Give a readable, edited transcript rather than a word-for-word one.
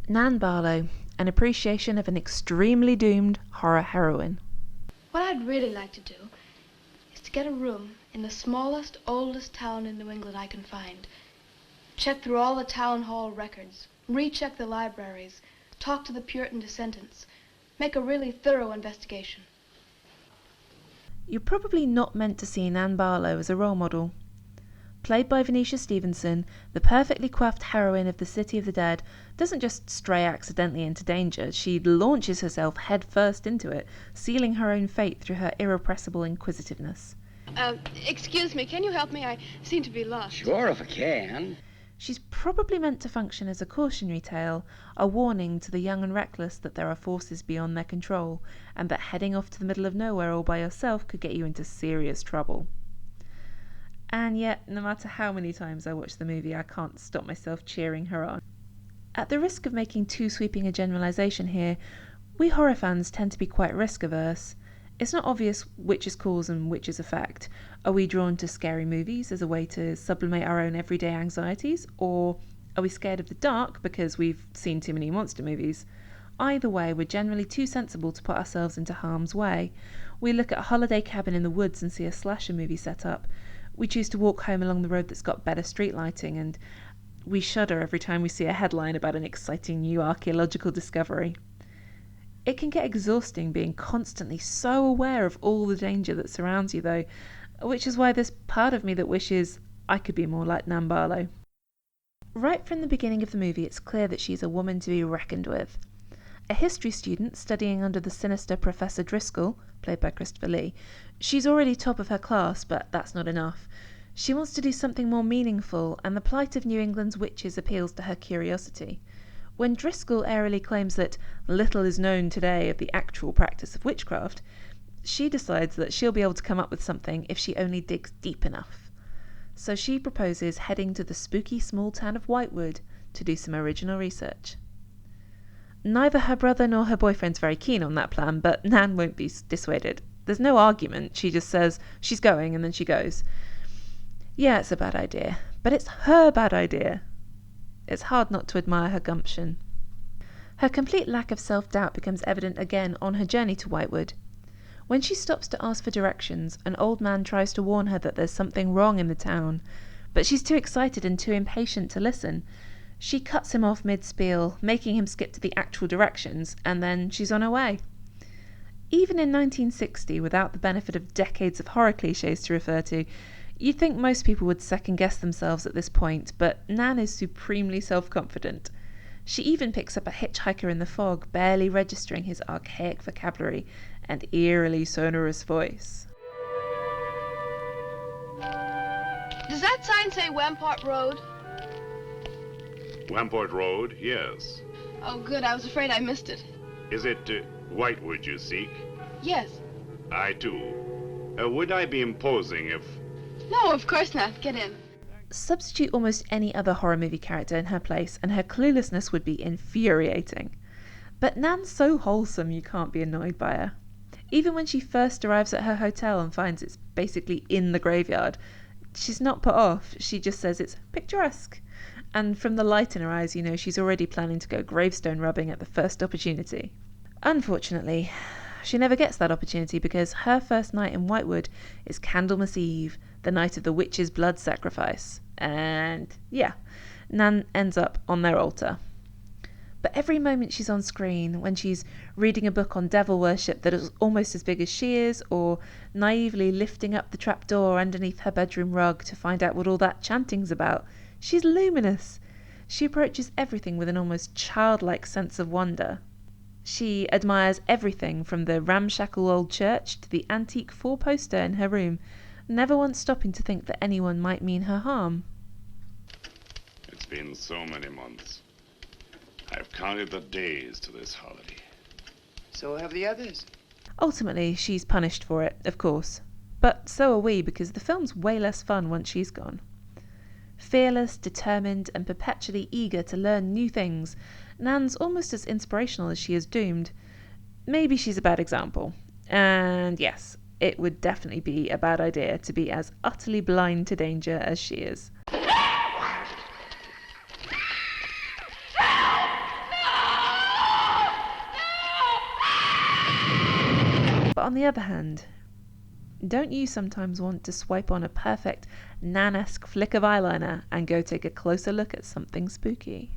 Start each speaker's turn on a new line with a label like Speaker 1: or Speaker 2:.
Speaker 1: Nan Barlow, an appreciation of an extremely doomed horror heroine.
Speaker 2: What I'd really like to do is to get a room in the smallest, oldest town in New England I can find. Check through all the town hall records, recheck the libraries, talk to the Puritan descendants, make a really thorough investigation.
Speaker 1: You're probably not meant to see Nan Barlow as a role model. Played by Venetia Stevenson, the perfectly coiffed heroine of The City of the Dead doesn't just stray accidentally into danger, she launches herself headfirst into it, sealing her own fate through her irrepressible inquisitiveness.
Speaker 2: Excuse me, can you help me? I seem to be lost.
Speaker 3: Sure, if I can.
Speaker 1: She's probably meant to function as a cautionary tale, a warning to the young and reckless that there are forces beyond their control, and that heading off to the middle of nowhere all by yourself could get you into serious trouble. And yet, no matter how many times I watch the movie, I can't stop myself cheering her on. At the risk of making too sweeping a generalisation here, we horror fans tend to be quite risk-averse. It's not obvious which is cause and which is effect. Are we drawn to scary movies as a way to sublimate our own everyday anxieties? Or are we scared of the dark because we've seen too many monster movies? Either way, we're generally too sensible to put ourselves into harm's way. We look at a holiday cabin in the woods and see a slasher movie set up. We choose to walk home along the road that's got better street lighting, and we shudder every time we see a headline about an exciting new archaeological discovery. It can get exhausting being constantly so aware of all the danger that surrounds you, though, which is why there's part of me that wishes I could be more like Nan Barlow. Right from the beginning of the movie, it's clear that she's a woman to be reckoned with. A history student studying under the sinister Professor Driscoll, played by Christopher Lee, she's already top of her class, but that's not enough. She wants to do something more meaningful, and the plight of New England's witches appeals to her curiosity. When Driscoll airily claims that little is known today of the actual practice of witchcraft, she decides that she'll be able to come up with something if she only digs deep enough. So she proposes heading to the spooky small town of Whitewood to do some original research. Neither her brother nor her boyfriend's very keen on that plan, but Nan won't be dissuaded. There's no argument, she just says she's going and then she goes. Yeah, it's a bad idea, but it's her bad idea. It's hard not to admire her gumption. Her complete lack of self-doubt becomes evident again on her journey to Whitewood. When she stops to ask for directions, an old man tries to warn her that there's something wrong in the town, but she's too excited and too impatient to listen. She cuts him off mid-spiel, making him skip to the actual directions, and then she's on her way. Even in 1960, without the benefit of decades of horror clichés to refer to, you'd think most people would second-guess themselves at this point, but Nan is supremely self-confident. She even picks up a hitchhiker in the fog, barely registering his archaic vocabulary and eerily sonorous voice.
Speaker 2: Does that sign say Wamport Road?
Speaker 4: Wamport Road, yes.
Speaker 2: Oh, good. I was afraid I missed it.
Speaker 4: Is it Whitewood you seek?
Speaker 2: Yes.
Speaker 4: I too. Would I be imposing if...
Speaker 2: No, of course not. Get in.
Speaker 1: Substitute almost any other horror movie character in her place, and her cluelessness would be infuriating. But Nan's so wholesome you can't be annoyed by her. Even when she first arrives at her hotel and finds it's basically in the graveyard, she's not put off. She just says it's picturesque. And from the light in her eyes, you know she's already planning to go gravestone rubbing at the first opportunity. Unfortunately, she never gets that opportunity because her first night in Whitewood is Candlemas Eve, the night of the witch's blood sacrifice. And yeah, Nan ends up on their altar. But every moment she's on screen, when she's reading a book on devil worship that is almost as big as she is, or naively lifting up the trapdoor underneath her bedroom rug to find out what all that chanting's about, she's luminous. She approaches everything with an almost childlike sense of wonder. She admires everything from the ramshackle old church to the antique four-poster in her room, never once stopping to think that anyone might mean her harm.
Speaker 4: It's been so many months. I've counted the days to this holiday.
Speaker 3: So have the others.
Speaker 1: Ultimately, she's punished for it, of course. But so are we, because the film's way less fun once she's gone. Fearless, determined, and perpetually eager to learn new things, Nan's almost as inspirational as she is doomed. Maybe she's a bad example. And yes, it would definitely be a bad idea to be as utterly blind to danger as she is. But on the other hand, don't you sometimes want to swipe on a perfect Nan-esque flick of eyeliner and go take a closer look at something spooky?